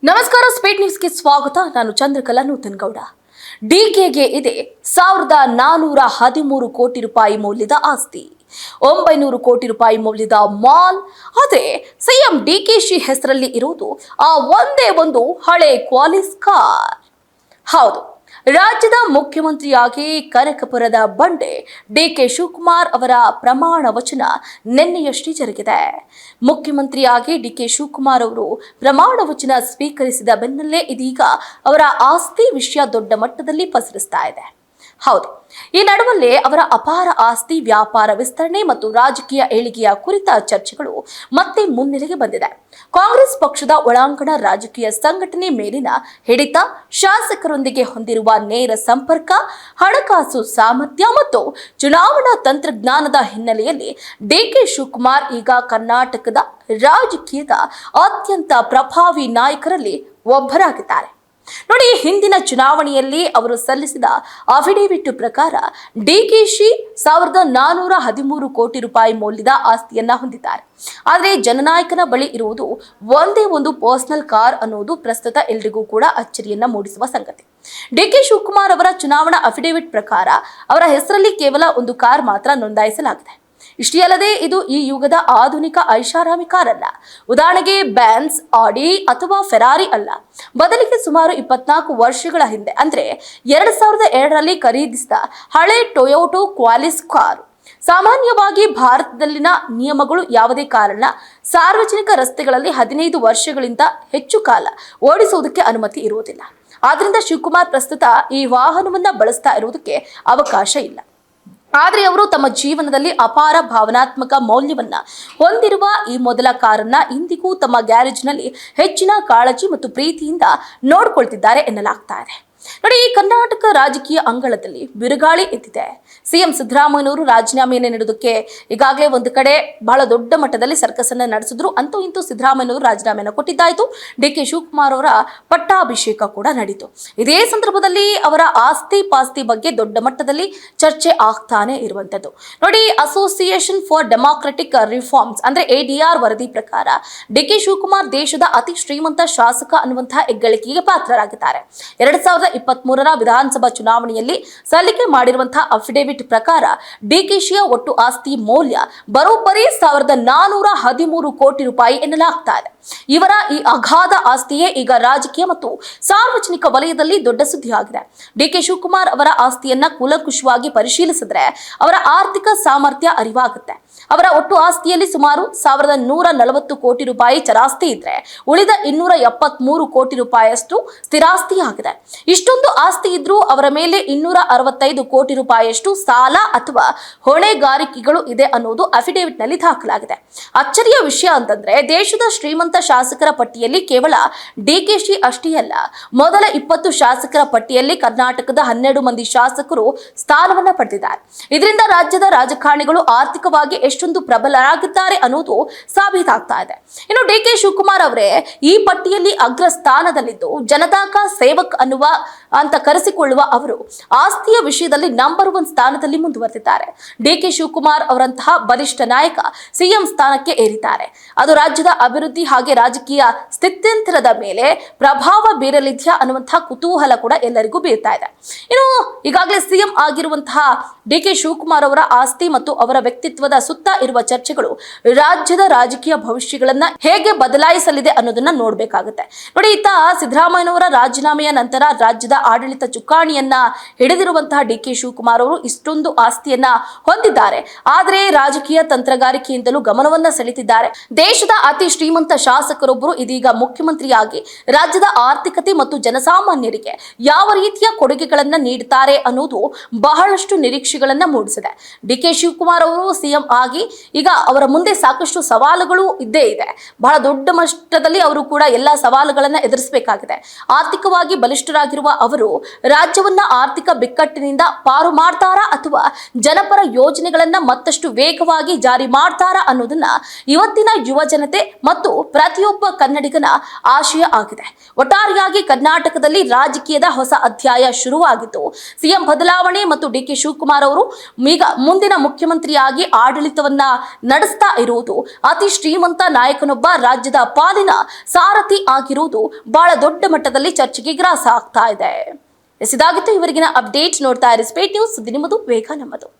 ನಮಸ್ಕಾರ, ಸ್ಪೀಡ್ ನ್ಯೂಸ್ಗೆ ಸ್ವಾಗತ. ನಾನು ಚಂದ್ರಕಲಾ ನೂತನಗೌಡ. ಡಿಕೆಗೆ ಇದೆ 1413 ಕೋಟಿ ರೂಪಾಯಿ ಮೌಲ್ಯದ ಆಸ್ತಿ, 900 ಕೋಟಿ ರೂಪಾಯಿ ಮೌಲ್ಯದ ಮಾಲ್. ಆದರೆ ಸಿಎಂ ಡಿಕೆಶಿ ಹೆಸರಲ್ಲಿ ಇರುವುದು ಆ ಒಂದೇ ಒಂದು ಹಳೆ ಕ್ವಾಲಿಸ್ ಕಾರ್. ಹೌದು, ರಾಜ್ಯದ ಮುಖ್ಯಮಂತ್ರಿಯಾಗಿ ಕನಕಪುರದ ಬಂಡೆ ಡಿಕೆ ಶಿವಕುಮಾರ್ ಅವರ ಪ್ರಮಾಣ ವಚನ ನಿನ್ನೆಯಷ್ಟೇ ಜರುಗಿದೆ. ಮುಖ್ಯಮಂತ್ರಿಯಾಗಿ ಡಿಕೆ ಶಿವಕುಮಾರ್ ಅವರು ಪ್ರಮಾಣ ವಚನ ಸ್ವೀಕರಿಸಿದ ಬೆನ್ನಲ್ಲೇ ಇದೀಗ ಅವರ ಆಸ್ತಿ ವಿಷಯ ದೊಡ್ಡ ಮಟ್ಟದಲ್ಲಿ ಪಸರಿಸ್ತಾ ಇದೆ. ಹೌದು, ಈ ನಡುವಲ್ಲೇ ಅವರ ಅಪಾರ ಆಸ್ತಿ ವ್ಯಾಪಾರ ವಿಸ್ತರಣೆ ಮತ್ತು ರಾಜಕೀಯ ಏಳಿಗೆಯ ಕುರಿತ ಚರ್ಚೆಗಳು ಮತ್ತೆ ಮುನ್ನೆಲೆಗೆ ಬಂದಿದೆ. ಕಾಂಗ್ರೆಸ್ ಪಕ್ಷದ ಒಳಾಂಗಣ ರಾಜಕೀಯ ಸಂಘಟನೆ ಮೇಲಿನ ಹಿಡಿತ, ಶಾಸಕರೊಂದಿಗೆ ಹೊಂದಿರುವ ನೇರ ಸಂಪರ್ಕ, ಹಣಕಾಸು ಸಾಮರ್ಥ್ಯ ಮತ್ತು ಚುನಾವಣಾ ತಂತ್ರಜ್ಞಾನದ ಹಿನ್ನೆಲೆಯಲ್ಲಿ ಡಿಕೆ ಶಿವಕುಮಾರ್ ಈಗ ಕರ್ನಾಟಕದ ರಾಜಕೀಯದ ಅತ್ಯಂತ ಪ್ರಭಾವಿ ನಾಯಕರಲ್ಲಿ ಒಬ್ಬರಾಗಿದ್ದಾರೆ. ನೋಡಿ, ಹಿಂದಿನ ಚುನಾವಣೆಯಲ್ಲಿ ಅವರು ಸಲ್ಲಿಸಿದ ಅಫಿಡೇವಿಟ್ ಪ್ರಕಾರ ಡಿಕೆಶಿ 1413 ಕೋಟಿ ರೂಪಾಯಿ ಮೌಲ್ಯದ ಆಸ್ತಿಯನ್ನ ಹೊಂದಿದ್ದಾರೆ. ಆದರೆ ಜನನಾಯಕನ ಬಳಿ ಇರುವುದು ಒಂದೇ ಒಂದು ಪರ್ಸನಲ್ ಕಾರ್ ಅನ್ನೋದು ಪ್ರಸ್ತುತ ಎಲ್ರಿಗೂ ಕೂಡ ಅಚ್ಚರಿಯನ್ನ ಮೂಡಿಸುವ ಸಂಗತಿ. ಡಿಕೆ ಶಿವಕುಮಾರ್ ಅವರ ಚುನಾವಣಾ ಅಫಿಡೇವಿಟ್ ಪ್ರಕಾರ ಅವರ ಹೆಸರಲ್ಲಿ ಕೇವಲ ಒಂದು ಕಾರ್ ಮಾತ್ರ ನೋಂದಾಯಿಸಲಾಗಿದೆ. ಇಷ್ಟೇ ಅಲ್ಲದೆ ಇದು ಈ ಯುಗದ ಆಧುನಿಕ ಐಷಾರಾಮಿ ಕಾರ್ ಅಲ್ಲ. ಉದಾಹರಣೆಗೆ ಬೆನ್ಸ್, ಆಡಿ ಅಥವಾ ಫೆರಾರಿ ಅಲ್ಲ. ಬದಲಿಗೆ ಸುಮಾರು 24 ವರ್ಷಗಳ ಹಿಂದೆ ಅಂದ್ರೆ 2002ರಲ್ಲಿ ಖರೀದಿಸಿದ ಹಳೆ ಟೊಯೋಟೋ ಕ್ವಾಲಿಸ್ ಕಾರು. ಸಾಮಾನ್ಯವಾಗಿ ಭಾರತದಲ್ಲಿನ ನಿಯಮಗಳು ಯಾವುದೇ ಕಾರಣ ಸಾರ್ವಜನಿಕ ರಸ್ತೆಗಳಲ್ಲಿ 15 ವರ್ಷಗಳಿಂದ ಹೆಚ್ಚು ಕಾಲ ಓಡಿಸುವುದಕ್ಕೆ ಅನುಮತಿ ಇರುವುದಿಲ್ಲ. ಆದ್ರಿಂದ ಶಿವಕುಮಾರ್ ಪ್ರಸ್ತುತ ಈ ವಾಹನವನ್ನ ಬಳಸ್ತಾ ಇರುವುದಕ್ಕೆ ಅವಕಾಶ ಇಲ್ಲ. ಆದರೆ ಅವರು ತಮ್ಮ ಜೀವನದಲ್ಲಿ ಅಪಾರ ಭಾವನಾತ್ಮಕ ಮೌಲ್ಯವನ್ನ ಹೊಂದಿರುವ ಈ ಮೊದಲ ಕಾರನ್ನ ಇಂದಿಗೂ ತಮ್ಮ ಗ್ಯಾರೇಜ್ನಲ್ಲಿ ಹೆಚ್ಚಿನ ಕಾಳಜಿ ಮತ್ತು ಪ್ರೀತಿಯಿಂದ ನೋಡ್ಕೊಳ್ತಿದ್ದಾರೆ ಎನ್ನಲಾಗ್ತಾ ಇದೆ. ನೋಡಿ, ಈ ಕರ್ನಾಟಕ ರಾಜಕೀಯ ಅಂಗಳದಲ್ಲಿ ಬಿರುಗಾಳಿ ಎದ್ದಿದೆ. ಸಿಎಂ ಸಿದ್ದರಾಮಯ್ಯನವರು ರಾಜೀನಾಮೆಯನ್ನು ನೀಡೋದಕ್ಕೆ ಈಗಾಗಲೇ ಒಂದು ಕಡೆ ಬಹಳ ದೊಡ್ಡ ಮಟ್ಟದಲ್ಲಿ ಸರ್ಕಸ್ ಅನ್ನ ನಡೆಸಿದ್ರು. ಅಂತೂ ಇಂತೂ ಸಿದ್ದರಾಮಯ್ಯನವರು ರಾಜೀನಾಮೆಯನ್ನು ಕೊಟ್ಟಿದ್ದಾಯ್ತು. ಡಿಕೆ ಶಿವಕುಮಾರ್ ಅವರ ಪಟ್ಟಾಭಿಷೇಕ ಕೂಡ ನಡೀತು. ಇದೇ ಸಂದರ್ಭದಲ್ಲಿ ಅವರ ಆಸ್ತಿ ಪಾಸ್ತಿ ಬಗ್ಗೆ ದೊಡ್ಡ ಮಟ್ಟದಲ್ಲಿ ಚರ್ಚೆ ಆಗ್ತಾನೆ ಇರುವಂತದ್ದು. ನೋಡಿ, ಅಸೋಸಿಯೇಷನ್ ಫಾರ್ ಡೆಮಾಕ್ರೆಟಿಕ್ ರಿಫಾರ್ಮ್ಸ್ ಅಂದ್ರೆ ADR ವರದಿ ಪ್ರಕಾರ ಡಿಕೆ ಶಿವಕುಮಾರ್ ದೇಶದ ಅತಿ ಶ್ರೀಮಂತ ಶಾಸಕ ಅನ್ನುವಂತಹ ಹೆಗ್ಗಳಿಕೆಗೆ ಪಾತ್ರರಾಗಿದ್ದಾರೆ. 2023ರ ವಿಧಾನಸಭಾ ಚುನಾವಣೆಯಲ್ಲಿ ಸಲ್ಲಿಕೆ ಮಾಡಿರುವಂತಹ ಅಫಿಡೇವಿಟ್ ಪ್ರಕಾರ ಡಿಕೆಶಿಯ ಒಟ್ಟು ಆಸ್ತಿ ಮೌಲ್ಯ ಬರೋಬ್ಬರಿ 1413 ಕೋಟಿ ರೂಪಾಯಿ ಎನ್ನಲಾಗ್ತಾ ಇದೆ. ಇವರ ಈ ಅಗಾಧ ಆಸ್ತಿಯೇ ಈಗ ರಾಜಕೀಯ ಮತ್ತು ಸಾರ್ವಜನಿಕ ವಲಯದಲ್ಲಿ ದೊಡ್ಡ ಸುದ್ದಿಯಾಗಿದೆ. ಡಿಕೆ ಶಿವಕುಮಾರ್ ಅವರ ಆಸ್ತಿಯನ್ನ ಕೂಲಂಕುಷವಾಗಿ ಪರಿಶೀಲಿಸಿದ್ರೆ ಅವರ ಆರ್ಥಿಕ ಸಾಮರ್ಥ್ಯ ಅರಿವಾಗುತ್ತೆ. ಅವರ ಒಟ್ಟು ಆಸ್ತಿಯಲ್ಲಿ ಸುಮಾರು 1140 ಕೋಟಿ ರೂಪಾಯಿ ಚರಾಸ್ತಿ ಇದ್ರೆ ಉಳಿದ 273 ಕೋಟಿ ರೂಪಾಯಿಯಷ್ಟು ಸ್ಥಿರಾಸ್ತಿಯಾಗಿದೆ. ಇಷ್ಟೊಂದು ಆಸ್ತಿ ಇದ್ರೂ ಅವರ ಮೇಲೆ 265 ಕೋಟಿ ರೂಪಾಯಿಯಷ್ಟು ಸಾಲ ಅಥವಾ ಹೊಣೆಗಾರಿಕೆಗಳು ಇದೆ ಅನ್ನೋದು ಅಫಿಡೇವಿಟ್ ನಲ್ಲಿ ದಾಖಲಾಗಿದೆ. ಅಚ್ಚರಿಯ ವಿಷಯ ಅಂತಂದ್ರೆ ದೇಶದ ಶ್ರೀಮಂತ ಶಾಸಕರ ಪಟ್ಟಿಯಲ್ಲಿ ಕೇವಲ ಡಿಕೆಶಿ ಅಷ್ಟೇ ಅಲ್ಲ, ಮೊದಲ 20 ಶಾಸಕರ ಪಟ್ಟಿಯಲ್ಲಿ ಕರ್ನಾಟಕದ 12 ಮಂದಿ ಶಾಸಕರು ಸ್ಥಾನವನ್ನ ಪಡೆದಿದ್ದಾರೆ. ಇದರಿಂದ ರಾಜ್ಯದ ರಾಜಕಾರಣಿಗಳು ಆರ್ಥಿಕವಾಗಿ ಎಷ್ಟೊಂದು ಪ್ರಬಲರಾಗಿದ್ದಾರೆ ಅನ್ನೋದು ಸಾಬೀತಾಗ್ತಾ ಇದೆ. ಇನ್ನು ಡಿಕೆ ಶಿವಕುಮಾರ್ ಅವರೇ ಈ ಪಟ್ಟಿಯಲ್ಲಿ ಅಗ್ರ ಸ್ಥಾನದಲ್ಲಿದ್ದು ಜನತಾ ಕಾ ಸೇವಕ್ ಅಂತ ಕರೆಸಿಕೊಳ್ಳುವ ಅವರು ಆಸ್ತಿಯ ವಿಷಯದಲ್ಲಿ ನಂಬರ್ 1 ಸ್ಥಾನದಲ್ಲಿ ಮುಂದುವರೆದಿದ್ದಾರೆ. ಡಿಕೆ ಶಿವಕುಮಾರ್ ಅವರಂತಹ ಬಲಿಷ್ಠ ನಾಯಕ ಸಿಎಂ ಸ್ಥಾನಕ್ಕೆ ಏರಿದ್ದಾರೆ. ಅದು ರಾಜ್ಯದ ಅಭಿವೃದ್ಧಿ ಹಾಗೆ ರಾಜಕೀಯ ಸ್ಥಿತ್ಯಂತರದ ಮೇಲೆ ಪ್ರಭಾವ ಬೀರಲಿದೆಯಾ ಅನ್ನುವಂತಹ ಕುತೂಹಲ ಕೂಡ ಎಲ್ಲರಿಗೂ ಬೀರ್ತಾ ಇದೆ. ಇನ್ನು ಈಗಾಗಲೇ ಸಿಎಂ ಆಗಿರುವಂತಹ ಡಿಕೆ ಶಿವಕುಮಾರ್ ಅವರ ಆಸ್ತಿ ಮತ್ತು ಅವರ ವ್ಯಕ್ತಿತ್ವದ ಸುತ್ತ ಇರುವ ಚರ್ಚೆಗಳು ರಾಜ್ಯದ ರಾಜಕೀಯ ಭವಿಷ್ಯಗಳನ್ನ ಹೇಗೆ ಬದಲಾಯಿಸಲಿದೆ ಅನ್ನೋದನ್ನ ನೋಡ್ಬೇಕಾಗುತ್ತೆ. ನೋಡಿ, ಇತ್ತ ಸಿದ್ದರಾಮಯ್ಯನವರ ರಾಜೀನಾಮೆಯ ನಂತರ ರಾಜ್ಯದ ಆಡಳಿತ ಚುಕ್ಕಾಣಿಯನ್ನ ಹಿಡಿದಿರುವಂತಹ ಡಿಕೆ ಶಿವಕುಮಾರ್ ಅವರು ಇಷ್ಟೊಂದು ಆಸ್ತಿಯನ್ನ ಹೊಂದಿದ್ದಾರೆ. ಆದರೆ ರಾಜಕೀಯ ತಂತ್ರಗಾರಿಕೆಯಿಂದಲೂ ಗಮನವನ್ನ ಸೆಳೆದಿದ್ದಾರೆ. ದೇಶದ ಅತಿ ಶ್ರೀಮಂತ ಶಾಸಕರೊಬ್ಬರು ಇದೀಗ ಮುಖ್ಯಮಂತ್ರಿಯಾಗಿ ರಾಜ್ಯದ ಆರ್ಥಿಕತೆ ಮತ್ತು ಜನಸಾಮಾನ್ಯರಿಗೆ ಯಾವ ರೀತಿಯ ಕೊಡುಗೆಗಳನ್ನ ನೀಡುತ್ತಾರೆ ಅನ್ನೋದು ಬಹಳಷ್ಟು ನಿರೀಕ್ಷೆಗಳನ್ನ ಮೂಡಿಸಿದೆ. ಡಿಕೆ ಶಿವಕುಮಾರ್ ಅವರು ಸಿಎಂ ಆಗಿ ಈಗ ಅವರ ಮುಂದೆ ಸಾಕಷ್ಟು ಸವಾಲುಗಳು ಇದ್ದೇ ಇದೆ. ಬಹಳ ದೊಡ್ಡ ಮಟ್ಟದಲ್ಲಿ ಅವರು ಕೂಡ ಎಲ್ಲಾ ಸವಾಲುಗಳನ್ನ ಎದುರಿಸಬೇಕಾಗಿದೆ. ಆರ್ಥಿಕವಾಗಿ ಬಲಿಷ್ಠರಾಗಿರುವ ಅವರು ರಾಜ್ಯವನ್ನ ಆರ್ಥಿಕ ಬಿಕ್ಕಟ್ಟಿನಿಂದ ಪಾರು ಮಾಡ್ತಾರಾ ಅಥವಾ ಜನಪರ ಯೋಜನೆಗಳನ್ನ ಮತ್ತಷ್ಟು ವೇಗವಾಗಿ ಜಾರಿ ಮಾಡ್ತಾರಾ ಅನ್ನೋದನ್ನ ಇವತ್ತಿನ ಯುವ ಜನತೆ ಮತ್ತು ಪ್ರತಿಯೊಬ್ಬ ಕನ್ನಡಿಗನ ಆಶಯ ಆಗಿದೆ. ಒಟ್ಟಾರೆಯಾಗಿ ಕರ್ನಾಟಕದಲ್ಲಿ ರಾಜಕೀಯದ ಹೊಸ ಅಧ್ಯಾಯ ಶುರುವಾಗಿತ್ತು. ಸಿಎಂ ಬದಲಾವಣೆ ಮತ್ತು ಡಿಕೆ ಶಿವಕುಮಾರ್ ಅವರು ಈಗ ಮುಂದಿನ ಮುಖ್ಯಮಂತ್ರಿಯಾಗಿ ಆಡಳಿತವನ್ನ ನಡೆಸ್ತಾ ಇರುವುದು, ಅತಿ ಶ್ರೀಮಂತ ನಾಯಕನೊಬ್ಬ ರಾಜ್ಯದ ಪಾಲಿನ ಸಾರಥಿ ಆಗಿರುವುದು ಬಹಳ ದೊಡ್ಡ ಮಟ್ಟದಲ್ಲಿ ಚರ್ಚೆಗೆ ಗ್ರಾಸ ಆಗ್ತಾ ಇದೆ. ಇದಾಗಿತ್ತು ಇವರಿಗಿನ ಅಪ್ಡೇಟ್. ನೋಡ್ತಾ ಇರಿ ಸ್ಪೇಟ್ ನ್ಯೂಸ್, ಸುದ್ದಿ ನಿಮ್ಮದು, ವೇಗ ನಮ್ಮದು.